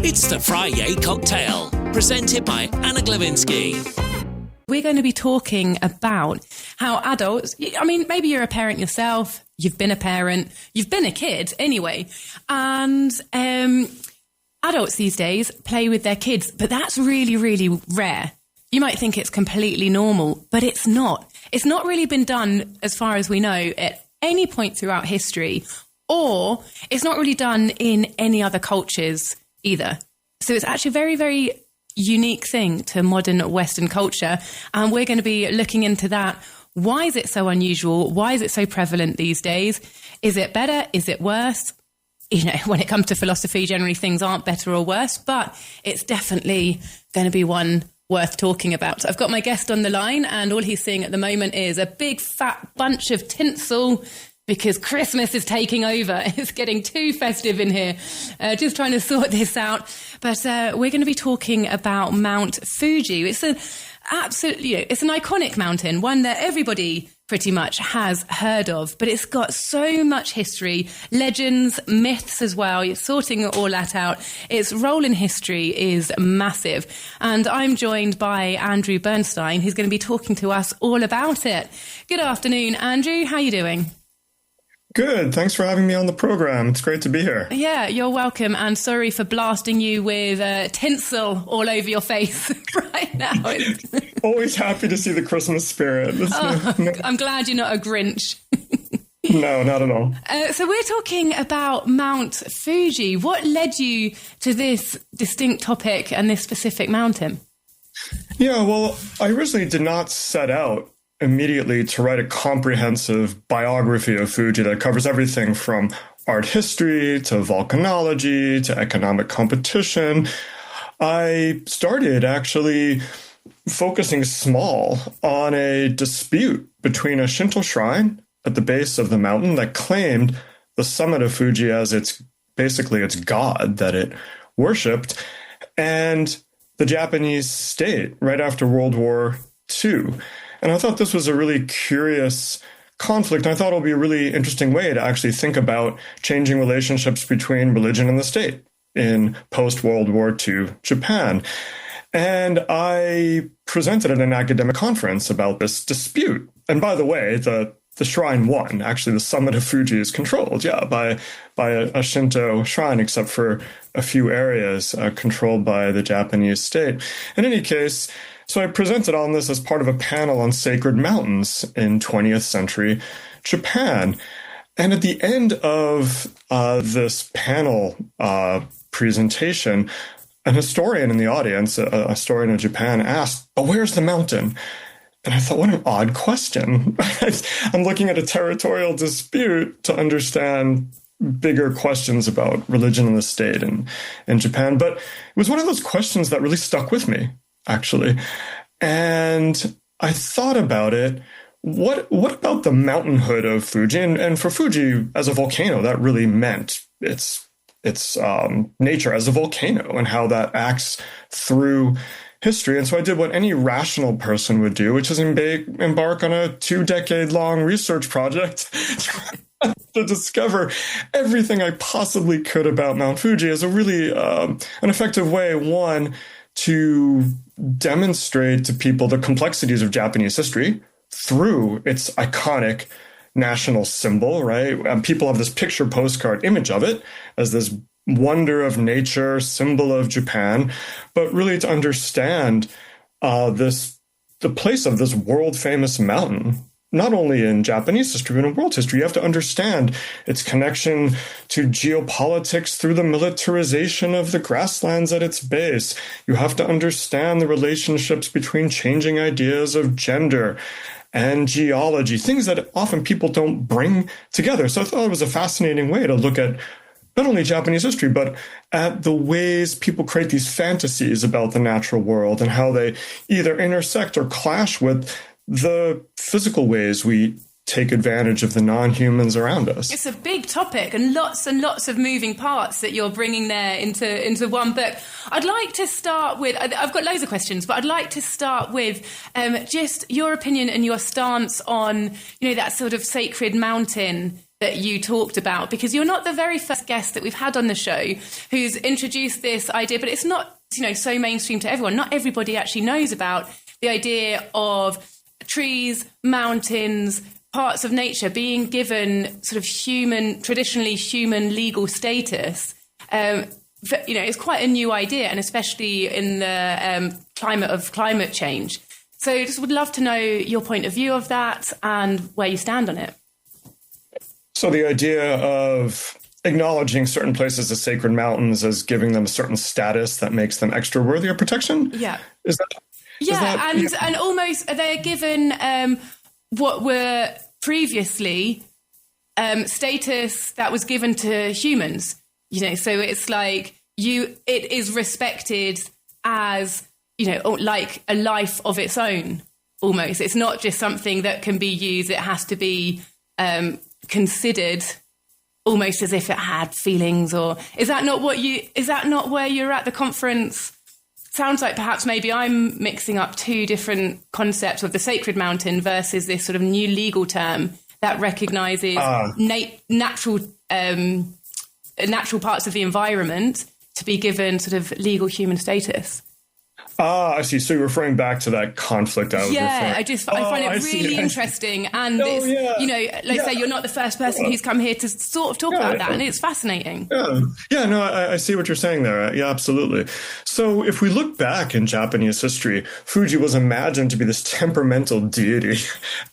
It's the Friday Cocktail, presented by Anna Glowinsky. We're going to be talking about how adults, I mean, maybe you're a parent yourself, you've been a parent, you've been a kid anyway, and adults these days play with their kids, but that's really, really rare. You might think it's completely normal, but it's not. It's not really been done, as far as we know, at any point throughout history, or it's not really done in any other cultures either. So it's actually a very, very unique thing to modern Western culture. And we're going to be looking into that. Why is it so unusual? Why is it so prevalent these days? Is it better? Is it worse? You know, when it comes to philosophy, generally things aren't better or worse, but it's definitely going to be one worth talking about. I've got my guest on the line, and all he's seeing at the moment is a big fat bunch of tinsel because Christmas is taking over. It's getting too festive in here. Just trying to sort this out. But we're going to be talking about Mount Fuji. It's an absolutely, it's an iconic mountain, one that everybody pretty much has heard of, but it's got so much history, legends, myths as well. You're sorting all that out. Its role in history is massive. And I'm joined by Andrew Bernstein, who's going to be talking to us all about it. Good afternoon, Andrew. How are you doing? Good. Thanks for having me on the program. It's great to be here. Yeah, you're welcome. And sorry for blasting you with tinsel all over your face right now. Always happy to see the Christmas spirit. I'm glad you're not a Grinch. No, not at all. So we're talking about Mount Fuji. What led you to this distinct topic and this specific mountain? Yeah, well, I originally did not set out immediately to write a comprehensive biography of Fuji that covers everything from art history to volcanology to economic competition. I started actually focusing small on a dispute between a Shinto shrine at the base of the mountain that claimed the summit of Fuji as its god that it worshipped, and the Japanese state right after World War II. And I thought this was a really curious conflict. I thought it would be a really interesting way to actually think about changing relationships between religion and the state in post-World War II Japan. And I presented at an academic conference about this dispute. And by the way, the shrine won. Actually, the summit of Fuji is controlled, by a Shinto shrine, except for a few areas controlled by the Japanese state. In any case, so I presented on this as part of a panel on sacred mountains in 20th century Japan. And at the end of this panel presentation, an historian in the audience, a historian of Japan, asked, "But where's the mountain?" And I thought, what an odd question. I'm looking at a territorial dispute to understand bigger questions about religion and the state in Japan. But it was one of those questions that really stuck with me, actually. And I thought about it. What about the mountainhood of Fuji? And for Fuji as a volcano, that really meant its nature as a volcano and how that acts through history. And so I did what any rational person would do, which is embark on a 2-decade-long research project to discover everything I possibly could about Mount Fuji as a really an effective way, one, to demonstrate to people the complexities of Japanese history through its iconic national symbol, right? People have this picture postcard image of it as this wonder of nature, symbol of Japan, but really to understand the place of this world famous mountain, not only in Japanese history, but in world history. You have to understand its connection to geopolitics through the militarization of the grasslands at its base. You have to understand the relationships between changing ideas of gender and geology, things that often people don't bring together. So I thought it was a fascinating way to look at not only Japanese history, but at the ways people create these fantasies about the natural world and how they either intersect or clash with the physical ways we take advantage of the non-humans around us. It's a big topic and lots of moving parts that you're bringing there into one book. I'd like to start with, I've got loads of questions, but I'd like to start with just your opinion and your stance on, that sort of sacred mountain that you talked about, because you're not the very first guest that we've had on the show who's introduced this idea, but it's not, so mainstream to everyone. Not everybody actually knows about the idea of trees, mountains, parts of nature being given sort of traditionally human legal status. It's quite a new idea, and especially in the climate change. So just would love to know your point of view of that and where you stand on it. So the idea of acknowledging certain places as sacred mountains as giving them a certain status that makes them extra worthy of protection? Yeah. And almost they're given what were previously status that was given to humans. So it's like it is respected as, like a life of its own, almost. It's not just something that can be used. It has to be considered almost as if it had feelings. Or is that not where you're at the conference? Sounds like perhaps maybe I'm mixing up two different concepts of the sacred mountain versus this sort of new legal term that recognizes natural parts of the environment to be given sort of legal human status. I see. So you're referring back to that conflict. I find it really interesting. And say you're not the first person who's come here to sort of talk about that. And it's fascinating. I see what you're saying there. Yeah, absolutely. So if we look back in Japanese history, Fuji was imagined to be this temperamental deity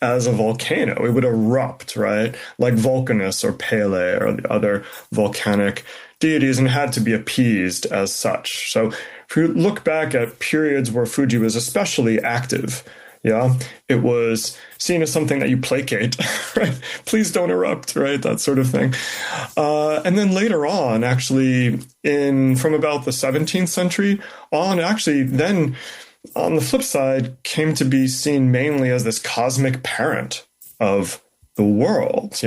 as a volcano. It would erupt, right? Like Vulcanus or Pele or the other volcanic deities, and had to be appeased as such. So if you look back at periods where Fuji was especially active, it was seen as something that you placate, right? Please don't erupt, right? That sort of thing. And then later on, actually, from about the 17th century on, actually then on the flip side, came to be seen mainly as this cosmic parent of the world,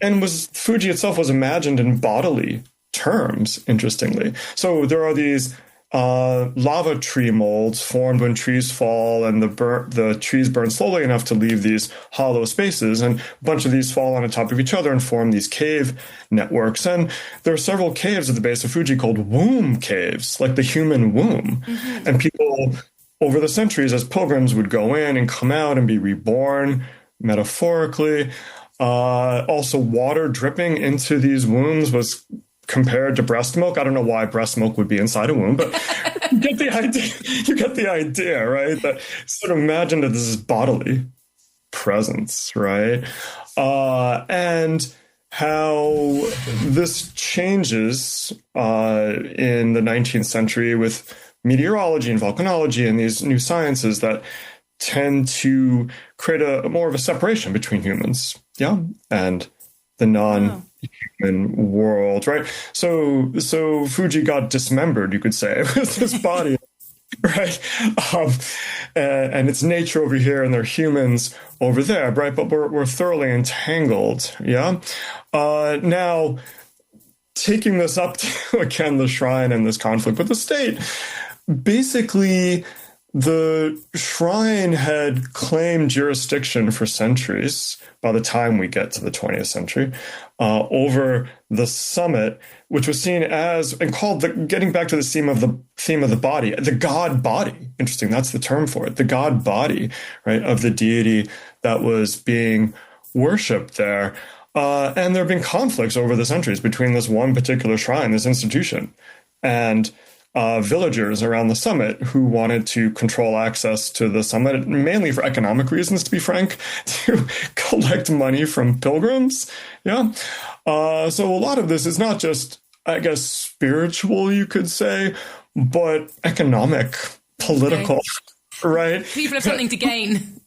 and Fuji itself was imagined in bodily terms, interestingly. So there are these lava tree molds formed when trees fall and the trees burn slowly enough to leave these hollow spaces, and a bunch of these fall on top of each other and form these cave networks. And there are several caves at the base of Fuji called womb caves, like the human womb. Mm-hmm. And people over the centuries, as pilgrims, would go in and come out and be reborn, metaphorically. Also, water dripping into these wombs was compared to breast milk. I don't know why breast milk would be inside a womb, but you get the idea. You get the idea, right? That sort of imagine that this is bodily presence, right? And how this changes in the 19th century with meteorology and volcanology and these new sciences that tend to create a more of a separation between humans, and the non-human world, right? So Fuji got dismembered, you could say, with this body, right? And it's nature over here, and they're humans over there, right? But we're thoroughly entangled, Now, taking this up to, again, the shrine and this conflict with the state, basically, the shrine had claimed jurisdiction for centuries by the time we get to the 20th century over the summit, which was seen as and called getting back to the theme of the body, the god body. Interesting, that's the term for it, the god body, right, of the deity that was being worshipped there. And there have been conflicts over the centuries between this one particular shrine, this institution, and villagers around the summit who wanted to control access to the summit, mainly for economic reasons, to be frank, to collect money from pilgrims. So a lot of this is not just, I guess, spiritual, you could say, but economic, political, right? People have something to gain.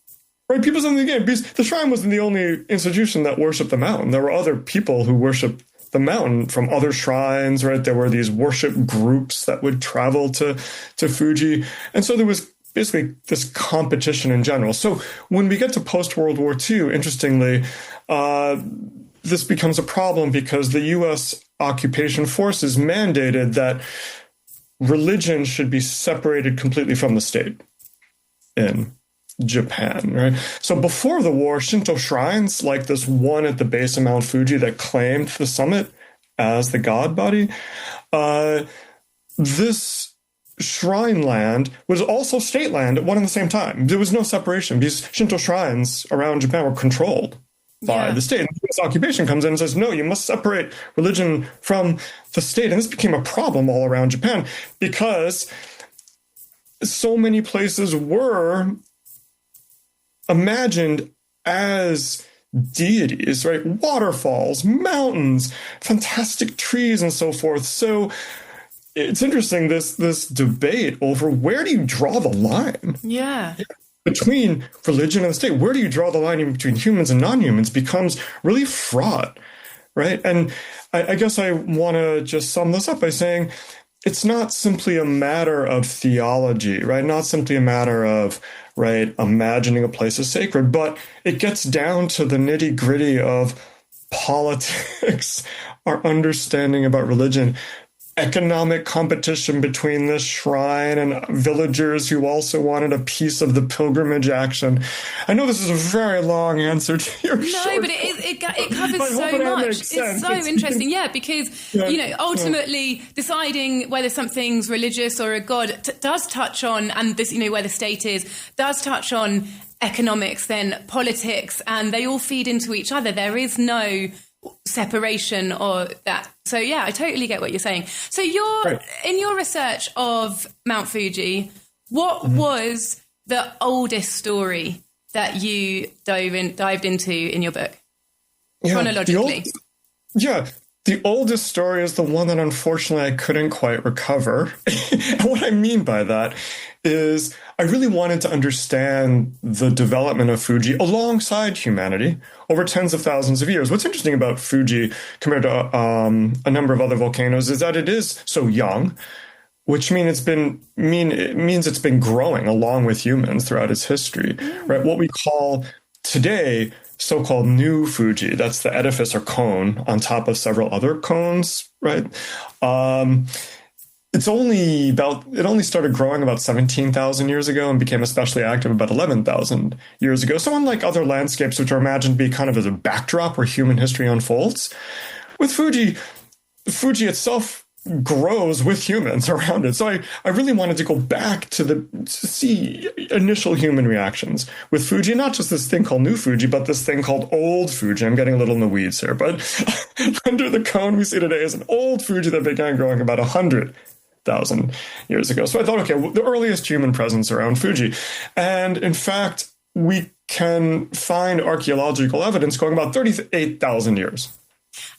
Right, people have something to gain. Because the shrine wasn't the only institution that worshipped the mountain. There were other people who worshipped the mountain from other shrines, right? There were these worship groups that would travel to Fuji. And so there was basically this competition in general. So when we get to post-World War II, interestingly, this becomes a problem because the U.S. occupation forces mandated that religion should be separated completely from the state in Japan, right? So before the war, Shinto shrines, like this one at the base of Mount Fuji that claimed the summit as the god body, this shrine land was also state land at one and the same time. There was no separation because Shinto shrines around Japan were controlled by the state. And this occupation comes in and says, no, you must separate religion from the state. And this became a problem all around Japan because so many places were imagined as deities, right? Waterfalls, mountains, fantastic trees, and so forth. So it's interesting, this debate over where do you draw the line? Yeah. Between religion and the state, where do you draw the line in between humans and non-humans becomes really fraught, right? And I guess I want to just sum this up by saying it's not simply a matter of theology, right? Not simply a matter of, right, imagining a place as sacred, but it gets down to the nitty-gritty of politics, our understanding about religion, economic competition between this shrine and villagers who also wanted a piece of the pilgrimage action. I know this is a very long answer to your No, but it covers so much. It's so interesting. Yeah, because, ultimately deciding whether something's religious or a god does touch on, and this, where the state is, does touch on economics, then politics, and they all feed into each other. There is no separation or that. So yeah, I totally get what you're saying. So in your research of Mount Fuji, what was the oldest story that you dived into in your book, chronologically? The oldest story is the one that unfortunately I couldn't quite recover. And what I mean by that is I really wanted to understand the development of Fuji alongside humanity over tens of thousands of years. What's interesting about Fuji compared to a number of other volcanoes is that it is so young, which means it's been growing along with humans throughout its history. Right? What we call today so-called new Fuji, that's the edifice or cone on top of several other cones, right? It only started growing about 17,000 years ago and became especially active about 11,000 years ago. So unlike other landscapes, which are imagined to be kind of as a backdrop where human history unfolds, with Fuji itself grows with humans around it. So I really wanted to go back to see initial human reactions with Fuji, not just this thing called New Fuji, but this thing called Old Fuji. I'm getting a little in the weeds here, but under the cone we see today is an old Fuji that began growing about 100,000 years ago. So I thought, okay, the earliest human presence around Fuji. And in fact, we can find archaeological evidence going about 38,000 years.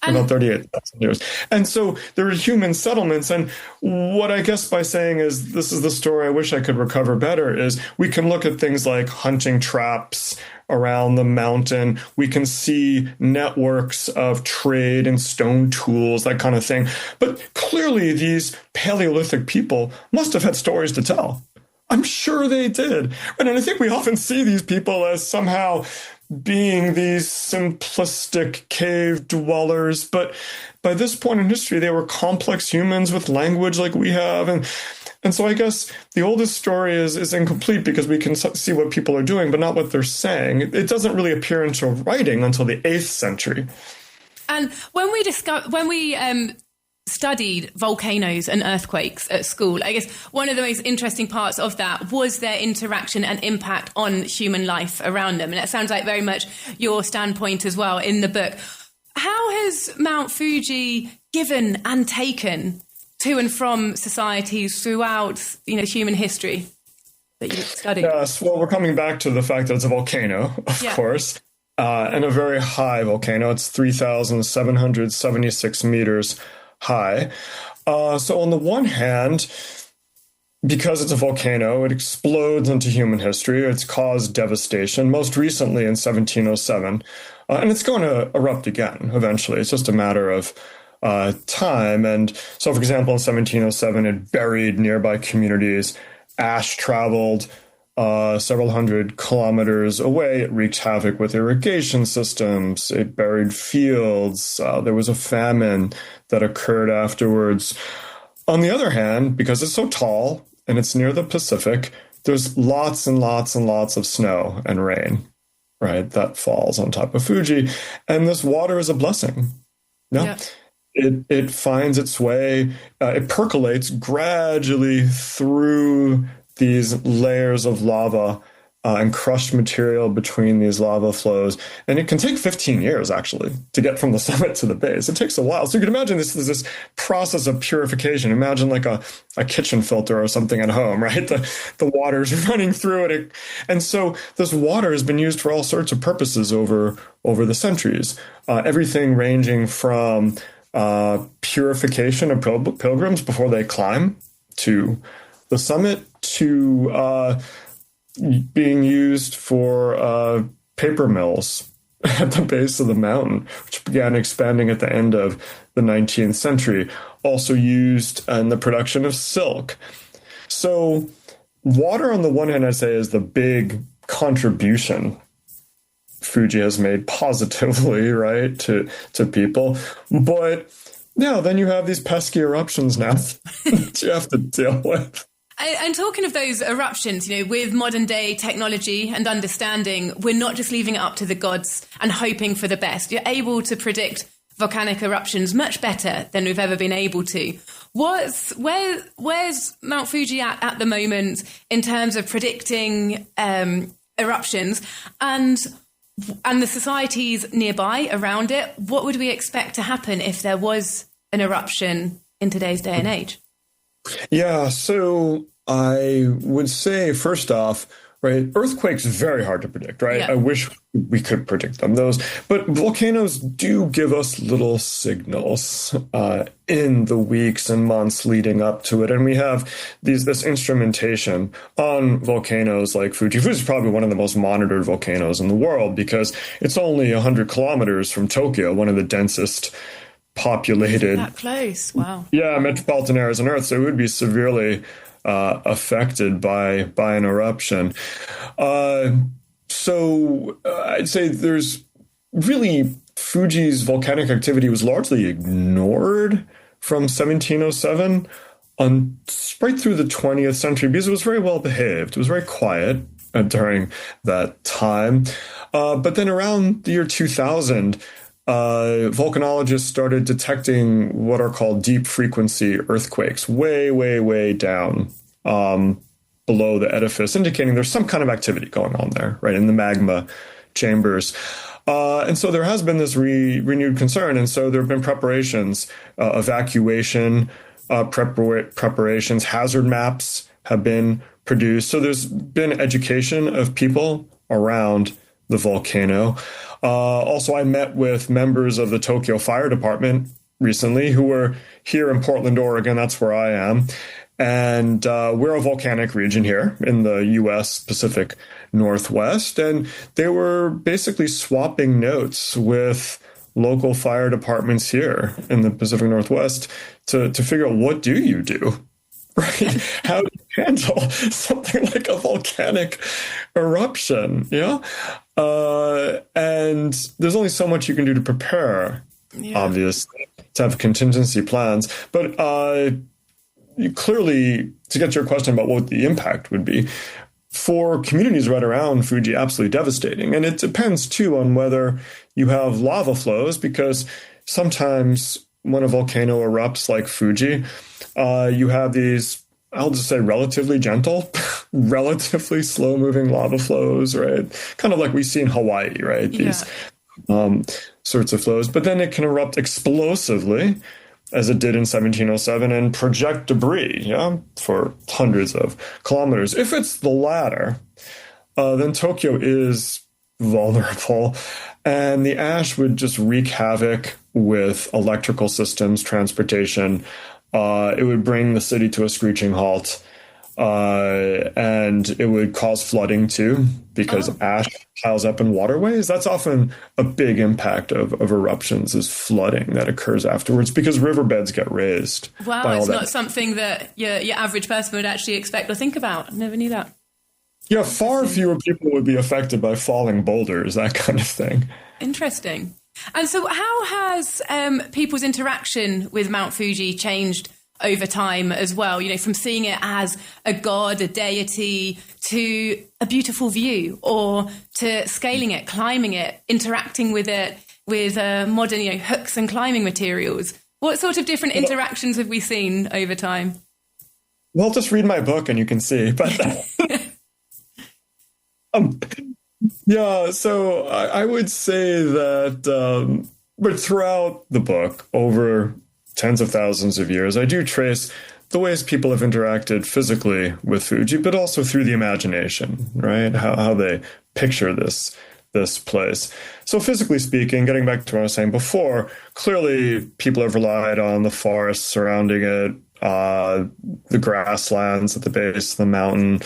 About 38,000 years. And so there are human settlements. And what I guess by saying is this is the story I wish I could recover better is we can look at things like hunting traps around the mountain. We can see networks of trade and stone tools, that kind of thing. But clearly these Paleolithic people must have had stories to tell. I'm sure they did. And I think we often see these people as somehow being these simplistic cave dwellers. But by this point in history, they were complex humans with language like we have. And so I guess the oldest story is incomplete because we can see what people are doing, but not what they're saying. It doesn't really appear into writing until the 8th century. And when we studied volcanoes and earthquakes at school, I guess one of the most interesting parts of that was their interaction and impact on human life around them. And it sounds like very much your standpoint as well in the book. How has Mount Fuji given and taken to and from societies throughout, human history that you've studied? Yes, well, we're coming back to the fact that it's a volcano, of course, and a very high volcano. It's 3,776 meters high. So on the one hand, because it's a volcano, it explodes into human history. It's caused devastation, most recently in 1707. And it's going to erupt again eventually. It's just a matter of time. And so, for example, in 1707, it buried nearby communities. Ash traveled several hundred kilometers away. It wreaked havoc with irrigation systems. It buried fields. There was a famine that occurred afterwards. On the other hand, because it's so tall and it's near the Pacific, there's lots and lots and lots of snow and rain, right, that falls on top of Fuji. And this water is a blessing. Yeah. It finds its way, it percolates gradually through these layers of lava and crushed material between these lava flows. And it can take 15 years, actually, to get from the summit to the base. It takes a while. So you can imagine this process of purification. Imagine like a kitchen filter or something at home, right? The water's running through it. And so this water has been used for all sorts of purposes over the centuries. Everything ranging from purification of pilgrims before they climb to the summit to being used for paper mills at the base of the mountain, which began expanding at the end of the 19th century, also used in the production of silk. So water, on the one hand, I'd say, is the big contribution Fuji has made positively, right, to people. But yeah, then you have these pesky eruptions now that you have to deal with. And talking of those eruptions, with modern day technology and understanding, we're not just leaving it up to the gods and hoping for the best. You're able to predict volcanic eruptions much better than we've ever been able to. Where's Mount Fuji at the moment in terms of predicting eruptions and the societies nearby around it? What would we expect to happen if there was an eruption in today's day and age? Yeah, so I would say, first off, right, earthquakes are very hard to predict, right? Yeah. I wish we could predict them. But volcanoes do give us little signals in the weeks and months leading up to it. And we have this instrumentation on volcanoes like Fuji. Fuji is probably one of the most monitored volcanoes in the world because it's only 100 kilometers from Tokyo, one of the densest populated, that close. Wow. Yeah, metropolitan areas on Earth. So it would be severely affected by an eruption. So I'd say there's really Fuji's volcanic activity was largely ignored from 1707 on right through the 20th century because it was very well behaved. It was very quiet during that time. But then around the year 2000, volcanologists started detecting what are called deep frequency earthquakes way, way, way down below the edifice, indicating there's some kind of activity going on there, right, in the magma chambers. And so there has been this renewed concern. And so there have been preparations, evacuation preparations, hazard maps have been produced. So there's been education of people around the volcano. Also, I met with members of the Tokyo Fire Department recently who were here in Portland, Oregon. That's where I am. And we're a volcanic region here in the U.S. Pacific Northwest. And they were basically swapping notes with local fire departments here in the Pacific Northwest to figure out, what do you do? Right? How do you handle something like a volcanic eruption? And there's only so much you can do to prepare, obviously, to have contingency plans. But clearly, to get to your question about what the impact would be, for communities right around Fuji, absolutely devastating. And it depends, too, on whether you have lava flows, because sometimes when a volcano erupts like Fuji, you have these, I'll just say, relatively gentle, relatively slow-moving lava flows, right? Kind of like we see in Hawaii, right? These sorts of flows. But then it can erupt explosively, as it did in 1707, and project debris, for hundreds of kilometers. If it's the latter, then Tokyo is vulnerable, and the ash would just wreak havoc with electrical systems, transportation. It would bring the city to a screeching halt, and it would cause flooding too, because ash piles up in waterways. That's often a big impact of eruptions, is flooding that occurs afterwards, because riverbeds get raised. Wow, it's not something that your average person would actually expect or think about. Never knew that. Yeah, far fewer people would be affected by falling boulders, that kind of thing. Interesting. And so how has people's interaction with Mount Fuji changed over time as well, from seeing it as a god, a deity, to a beautiful view, or to scaling it, climbing it, interacting with it with modern, hooks and climbing materials. What sort of different interactions have we seen over time? Well, just read my book and you can see. But so I would say that, but throughout the book, over tens of thousands of years, I do trace the ways people have interacted physically with Fuji, but also through the imagination, right? How they picture this place. So physically speaking, getting back to what I was saying before, clearly people have relied on the forests surrounding it, the grasslands at the base of the mountain.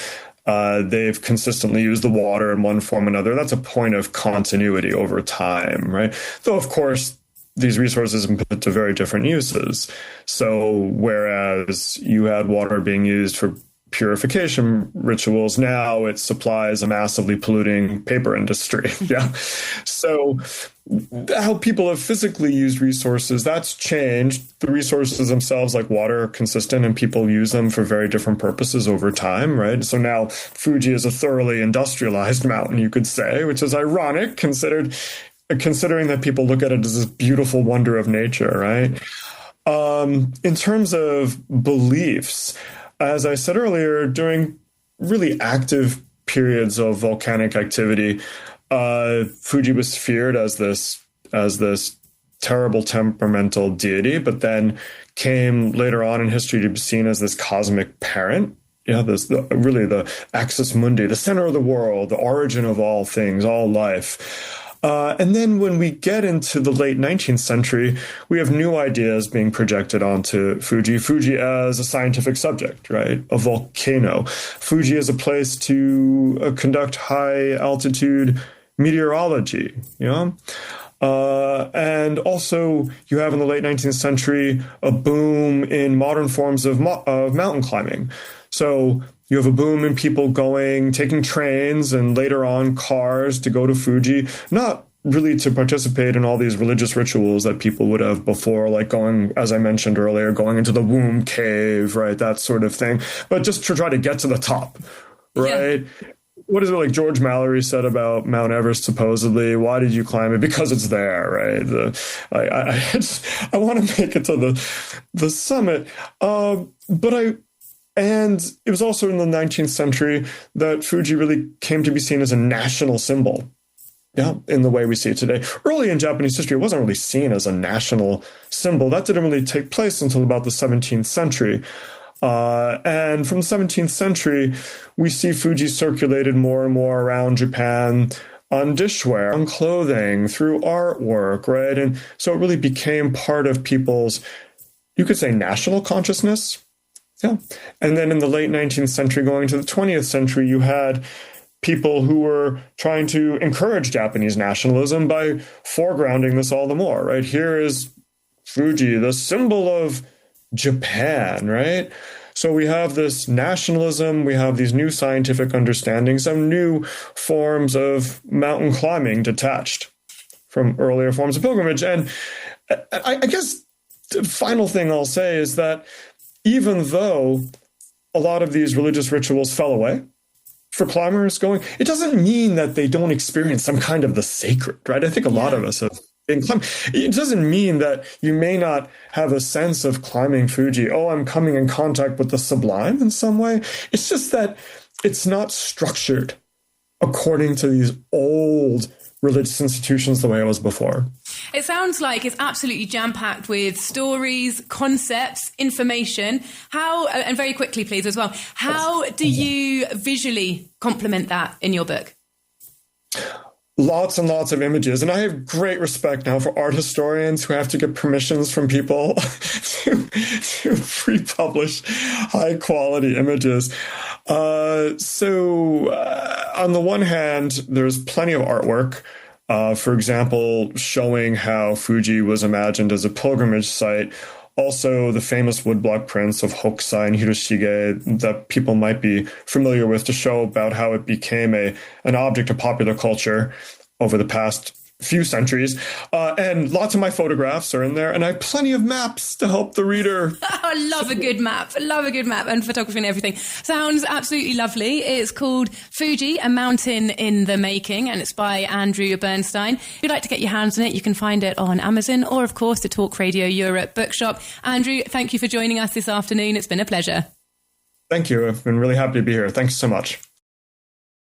They've consistently used the water in one form or another. That's a point of continuity over time, right? Though, of course, these resources have been put to very different uses. So whereas you had water being used for purification rituals, now it supplies a massively polluting paper industry. Yeah. So how people have physically used resources, that's changed. The resources themselves, like water, are consistent, and people use them for very different purposes over time, right? So now Fuji is a thoroughly industrialized mountain, you could say, which is ironic considering that people look at it as this beautiful wonder of nature, right? In terms of beliefs, as I said earlier, during really active periods of volcanic activity, Fuji was feared as this terrible temperamental deity, but then came later on in history to be seen as this cosmic parent. Yeah, really the axis mundi, the center of the world, the origin of all things, all life. And then when we get into the late 19th century, we have new ideas being projected onto Fuji. Fuji as a scientific subject, right? A volcano. Fuji as a place to conduct high altitude meteorology, and also you have in the late 19th century a boom in modern forms of mountain climbing. So you have a boom in people taking trains and later on cars to go to Fuji, not really to participate in all these religious rituals that people would have before, like going, as I mentioned earlier, going into the womb cave, right? That sort of thing, but just to try to get to the top, right? Yeah. What is it like George Mallory said about Mount Everest, supposedly? Why did you climb it? Because it's there, right? I want to make it to the summit. And it was also in the 19th century that Fuji really came to be seen as a national symbol. Yeah, in the way we see it today. Early in Japanese history, it wasn't really seen as a national symbol. That didn't really take place until about the 17th century. And from the 17th century, we see Fuji circulated more and more around Japan on dishware, on clothing, through artwork, right? And so it really became part of people's, you could say, national consciousness. Yeah. And then in the late 19th century, going to the 20th century, you had people who were trying to encourage Japanese nationalism by foregrounding this all the more, right? Here is Fuji, the symbol of Japan, right? So we have this nationalism, we have these new scientific understandings, some new forms of mountain climbing detached from earlier forms of pilgrimage. And I guess the final thing I'll say is that even though a lot of these religious rituals fell away for climbers going, it doesn't mean that they don't experience some kind of the sacred, right? I think a lot of us have been climbing. It doesn't mean that you may not have a sense of climbing Fuji. Oh, I'm coming in contact with the sublime in some way. It's just that it's not structured according to these old religious institutions the way it was before. It sounds like it's absolutely jam-packed with stories, concepts, information. How, and very quickly, please, as well, how do you visually complement that in your book? Lots and lots of images. And I have great respect now for art historians who have to get permissions from people to pre-publish high-quality images. So on the one hand, there's plenty of artwork. For example, showing how Fuji was imagined as a pilgrimage site. Also, the famous woodblock prints of Hokusai and Hiroshige that people might be familiar with, to show about how it became an object of popular culture over the past few centuries. And lots of my photographs are in there, and I have plenty of maps to help the reader. I love a good map. I love a good map, and photography and everything. Sounds absolutely lovely. It's called Fuji, A Mountain in the Making, and it's by Andrew Bernstein. If you'd like to get your hands on it, you can find it on Amazon or, of course, the Talk Radio Europe bookshop. Andrew, thank you for joining us this afternoon. It's been a pleasure. Thank you. I've been really happy to be here. Thanks so much.